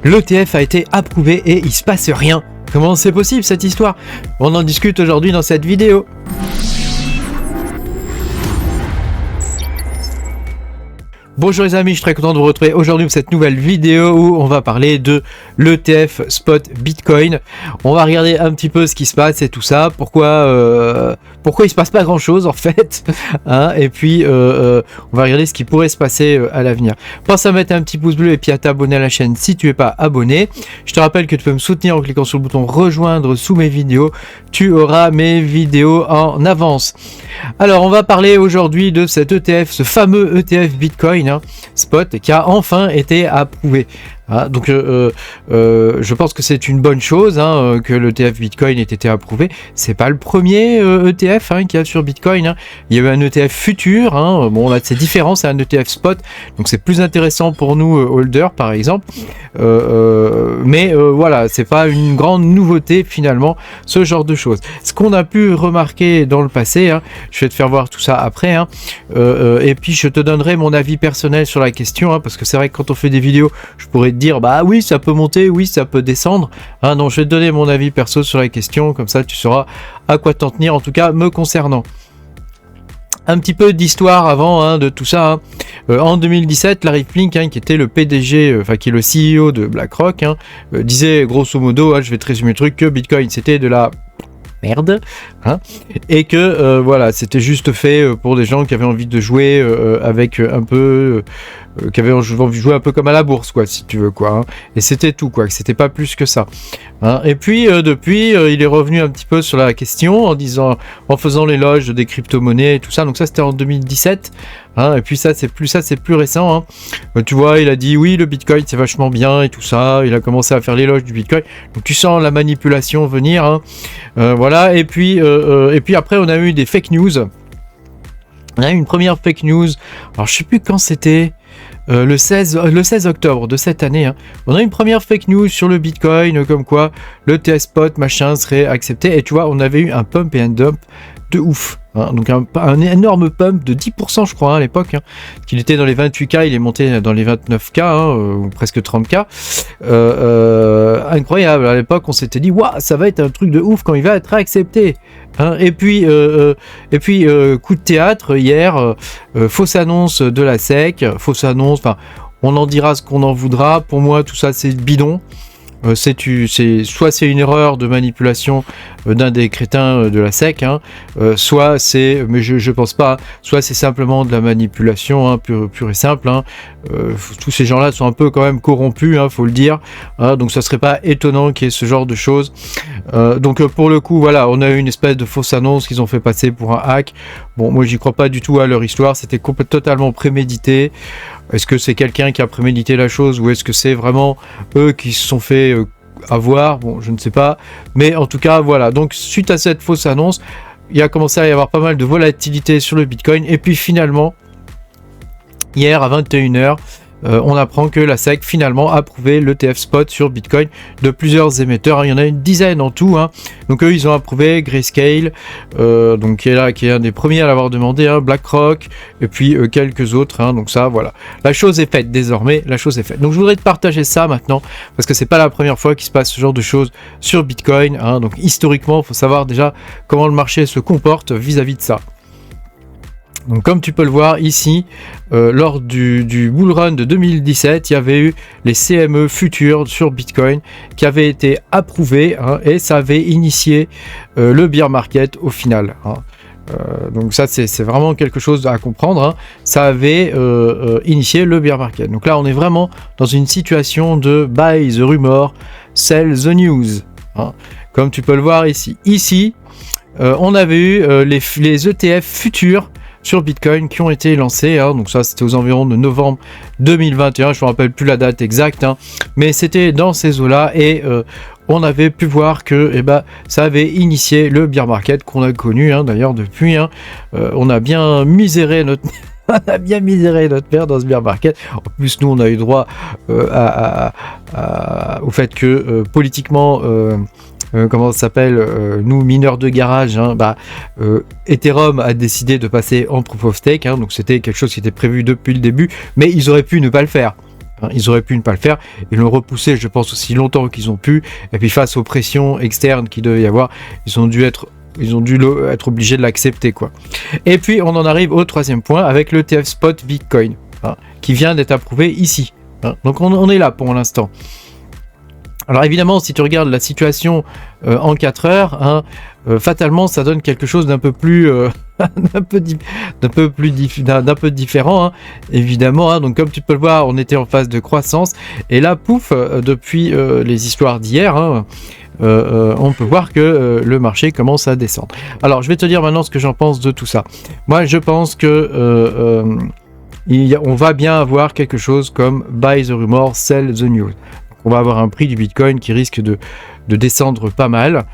l'ETF a été approuvé et il se passe rien. Comment c'est possible cette histoire? On en discute aujourd'hui dans cette vidéo. Bonjour les amis, je suis très content de vous retrouver aujourd'hui pour cette nouvelle vidéo où on va parler de l'ETF Spot Bitcoin. On va regarder un petit peu ce qui se passe et tout ça, pourquoi il se passe pas grand chose en fait, hein, et puis on va regarder ce qui pourrait se passer à l'avenir. Pense à mettre un petit pouce bleu et puis à t'abonner à la chaîne si tu n'es pas abonné. Je te rappelle que tu peux me soutenir en cliquant sur le bouton rejoindre sous mes vidéos, tu auras mes vidéos en avance. Alors on va parler aujourd'hui de cet ETF, ce fameux ETF Bitcoin, Spot, qui a enfin été approuvé. Ah, donc je pense que c'est une bonne chose que l'ETF Bitcoin ait été approuvé. C'est pas le premier ETF qu'il y a sur Bitcoin. Il y a eu un ETF futur. Bon, là c'est différent, c'est un ETF spot, donc c'est plus intéressant pour nous holders par exemple. Mais voilà, c'est pas une grande nouveauté finalement ce genre de choses. Ce qu'on a pu remarquer dans le passé, je vais te faire voir tout ça après, et puis je te donnerai mon avis personnel sur la question, parce que c'est vrai que quand on fait des vidéos, je pourrais dire bah oui ça peut monter, oui ça peut descendre, donc je vais te donner mon avis perso sur la question, comme ça tu sauras à quoi t'en tenir, en tout cas me concernant. Un petit peu d'histoire avant de tout ça. En 2017, Larry Fink, qui était le PDG, qui est le CEO de BlackRock, disait grosso modo, je vais te résumer le truc, que Bitcoin c'était de la merde, et que voilà, c'était juste fait pour des gens qui avaient envie de jouer avec un peu qui avaient envie de jouer un peu comme à la bourse, quoi, si tu veux, quoi, et c'était tout, quoi, que c'était pas plus que ça, et puis depuis il est revenu un petit peu sur la question en faisant l'éloge des crypto-monnaies et tout ça. Donc ça c'était en 2017, et puis ça c'est plus récent, tu vois, il a dit oui le Bitcoin c'est vachement bien et tout ça, il a commencé à faire l'éloge du Bitcoin, donc tu sens la manipulation venir, voilà, et puis après on a eu des fake news. On a eu une première fake news, alors je sais plus quand c'était, le 16 octobre de cette année, on a une première fake news sur le Bitcoin, comme quoi le TS Spot machin serait accepté, et tu vois on avait eu un pump et un dump de ouf, donc un énorme pump de 10% je crois à l'époque, qu'il était dans les 28K, il est monté dans les 29K, ou presque 30K, incroyable. À l'époque on s'était dit waouh ça va être un truc de ouf quand il va être accepté, et puis coup de théâtre hier, fausse annonce de la SEC, fausse annonce, on en dira ce qu'on en voudra, pour moi tout ça c'est bidon. Soit c'est une erreur de manipulation d'un des crétins de la SEC, soit c'est, mais je pense pas, soit c'est simplement de la manipulation pure et simple, tous ces gens-là sont un peu quand même corrompus, faut le dire, donc ça serait pas étonnant qu'il y ait ce genre de choses. Donc pour le coup voilà, on a eu une espèce de fausse annonce qu'ils ont fait passer pour un hack. Bon, moi j'y crois pas du tout à leur histoire, c'était totalement prémédité. Est-ce que c'est quelqu'un qui a prémédité la chose, ou est-ce que c'est vraiment eux qui se sont fait avoir? Bon, je ne sais pas, mais en tout cas voilà, donc suite à cette fausse annonce, il a commencé à y avoir pas mal de volatilité sur le Bitcoin, et puis finalement hier à 21h on apprend que la SEC finalement a approuvé l'ETF Spot sur Bitcoin de plusieurs émetteurs, il y en a une dizaine en tout, donc eux ils ont approuvé Grayscale, donc qui est un des premiers à l'avoir demandé, BlackRock, et puis quelques autres, donc ça voilà, la chose est faite désormais, la chose est faite. Donc je voudrais te partager ça maintenant, parce que c'est pas la première fois qu'il se passe ce genre de choses sur Bitcoin, donc historiquement il faut savoir déjà comment le marché se comporte vis-à-vis de ça. Donc comme tu peux le voir ici, lors du bull run de 2017, il y avait eu les CME futurs sur Bitcoin qui avaient été approuvés, et ça avait initié le bear market au final. Donc ça c'est vraiment quelque chose à comprendre, ça avait initié le bear market. Donc là on est vraiment dans une situation de buy the rumor, sell the news, comme tu peux le voir ici. Ici on avait eu les ETF futurs sur Bitcoin qui ont été lancés, donc ça c'était aux environs de novembre 2021, je ne me rappelle plus la date exacte, mais c'était dans ces eaux-là, et on avait pu voir que ça avait initié le bear market qu'on a connu d'ailleurs depuis, on a bien miséré notre on a bien miséré notre mère dans ce bear market. En plus nous on a eu droit au fait que politiquement comment ça s'appelle, nous mineurs de garage, Ethereum a décidé de passer en Proof of Stake, donc c'était quelque chose qui était prévu depuis le début, mais ils auraient pu ne pas le faire. Ils auraient pu ne pas le faire. Ils l'ont repoussé, je pense, aussi longtemps qu'ils ont pu. Et puis face aux pressions externes qu'il devait y avoir, ils ont dû être obligés de l'accepter, quoi. Et puis on en arrive au troisième point avec l'ETF Spot Bitcoin, qui vient d'être approuvé ici. Donc on est là pour l'instant. Alors évidemment, si tu regardes la situation en 4 heures, fatalement ça donne quelque chose d'un peu plus d'un peu différent, évidemment. Donc comme tu peux le voir, on était en phase de croissance et là, pouf, depuis les histoires d'hier, on peut voir que le marché commence à descendre. Alors je vais te dire maintenant ce que j'en pense de tout ça. Moi je pense que on va bien avoir quelque chose comme buy the rumor, sell the news. On va avoir un prix du Bitcoin qui risque de descendre pas mal,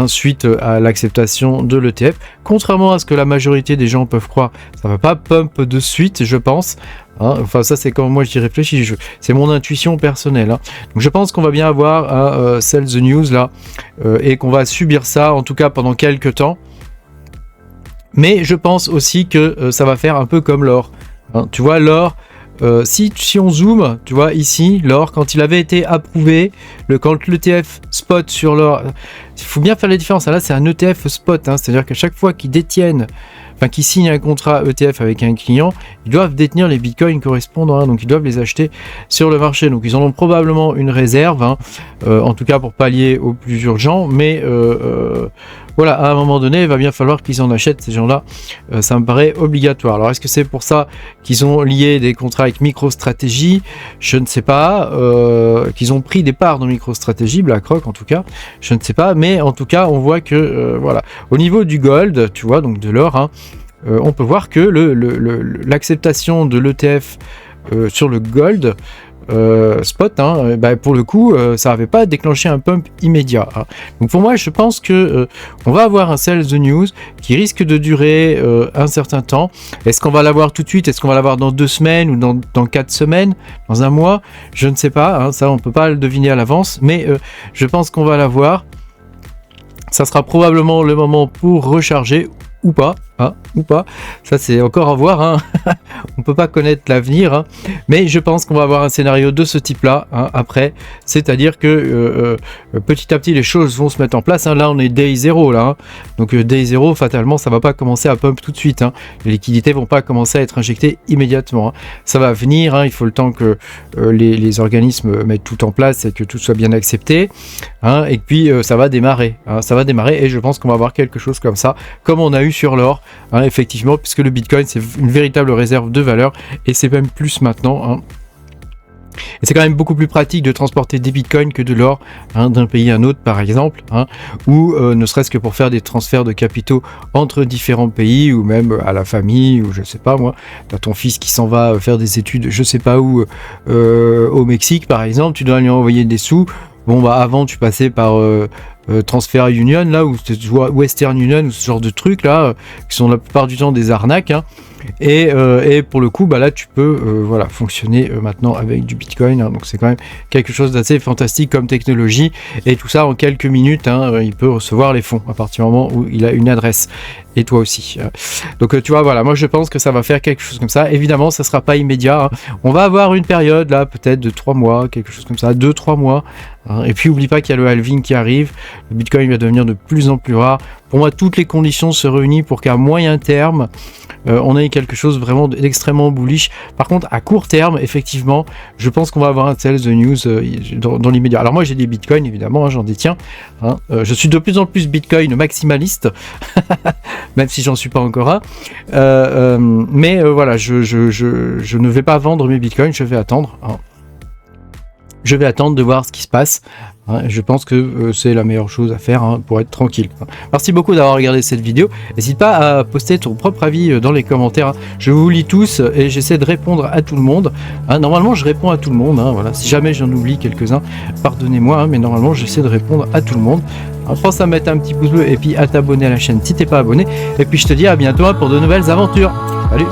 suite à l'acceptation de l'ETF. Contrairement à ce que la majorité des gens peuvent croire, ça va pas pump de suite, je pense. Enfin, ça c'est comme moi j'y réfléchis, c'est mon intuition personnelle. Donc je pense qu'on va bien avoir un sell the news là, et qu'on va subir ça, en tout cas pendant quelques temps. Mais je pense aussi que ça va faire un peu comme l'or. Tu vois, l'or, si on zoome, tu vois ici, l'or, quand il avait été approuvé, quand l'ETF spot sur l'or, il faut bien faire la différence. Là, c'est un ETF spot, c'est-à-dire qu'à chaque fois qu'ils détiennent, qu'ils signent un contrat ETF avec un client, ils doivent détenir les bitcoins correspondants, donc ils doivent les acheter sur le marché. Donc ils en ont probablement une réserve, en tout cas pour pallier au plus urgent, mais voilà, à un moment donné, il va bien falloir qu'ils en achètent, ces gens-là. Ça me paraît obligatoire. Alors, est-ce que c'est pour ça qu'ils ont lié des contrats avec MicroStrategy? Je ne sais pas. Qu'ils ont pris des parts dans MicroStrategy, BlackRock en tout cas. Je ne sais pas. Mais en tout cas, on voit que, voilà. Au niveau du gold, tu vois, donc de l'or, on peut voir que l'acceptation de l'ETF sur le gold, spot, pour le coup, ça n'avait pas déclenché un pump immédiat. Donc pour moi, je pense que on va avoir un sell the news qui risque de durer un certain temps. Est-ce qu'on va l'avoir tout de suite? Est-ce qu'on va l'avoir dans 2 semaines ou dans 4 semaines? Dans un mois? Je ne sais pas. Ça, on peut pas le deviner à l'avance, mais je pense qu'on va l'avoir. Ça sera probablement le moment pour recharger ou pas, ça c'est encore à voir, on peut pas connaître l'avenir, mais je pense qu'on va avoir un scénario de ce type là, après, c'est-à-dire que petit à petit les choses vont se mettre en place, là on est day 0 là, donc day 0 fatalement ça va pas commencer à pump tout de suite, les liquidités vont pas commencer à être injectées immédiatement, ça va venir, il faut le temps que les organismes mettent tout en place et que tout soit bien accepté, et puis ça va démarrer, et je pense qu'on va avoir quelque chose comme ça, comme on a eu sur l'or, effectivement, puisque le Bitcoin c'est une véritable réserve de valeur et c'est même plus maintenant. Et c'est quand même beaucoup plus pratique de transporter des bitcoins que de l'or d'un pays à un autre par exemple, ou ne serait-ce que pour faire des transferts de capitaux entre différents pays ou même à la famille, ou je sais pas moi, t'as ton fils qui s'en va faire des études je sais pas où, au Mexique par exemple, tu dois lui envoyer des sous. Bon avant tu passais par Transfer Union là, ou Western Union, ou ce genre de trucs là, qui sont la plupart du temps des arnaques, et pour le coup là tu peux fonctionner maintenant avec du Bitcoin, donc c'est quand même quelque chose d'assez fantastique comme technologie, et tout ça en quelques minutes, il peut recevoir les fonds à partir du moment où il a une adresse, et toi aussi, donc tu vois, voilà, moi je pense que ça va faire quelque chose comme ça. Évidemment ça sera pas immédiat, on va avoir une période là peut-être de 3 mois, quelque chose comme ça, 2-3 mois, et puis oublie pas qu'il y a le halving qui arrive, le Bitcoin va devenir de plus en plus rare. Pour moi, toutes les conditions se réunissent pour qu'à moyen terme, on ait quelque chose vraiment d'extrêmement bullish. Par contre, à court terme, effectivement, je pense qu'on va avoir un sell the news dans l'immédiat. Alors moi, j'ai des bitcoins, évidemment, j'en détiens. Je suis de plus en plus bitcoin maximaliste, même si j'en suis pas encore un. Mais voilà, je ne vais pas vendre mes bitcoins, je vais attendre. Je vais attendre de voir ce qui se passe. Je pense que c'est la meilleure chose à faire pour être tranquille. Merci beaucoup d'avoir regardé cette vidéo. N'hésite pas à poster ton propre avis dans les commentaires. Je vous lis tous et j'essaie de répondre à tout le monde. Normalement, je réponds à tout le monde. Voilà. Si jamais j'en oublie quelques-uns, pardonnez-moi, mais normalement, j'essaie de répondre à tout le monde. Pense à mettre un petit pouce bleu et puis à t'abonner à la chaîne si t'es pas abonné. Et puis je te dis à bientôt pour de nouvelles aventures. Salut!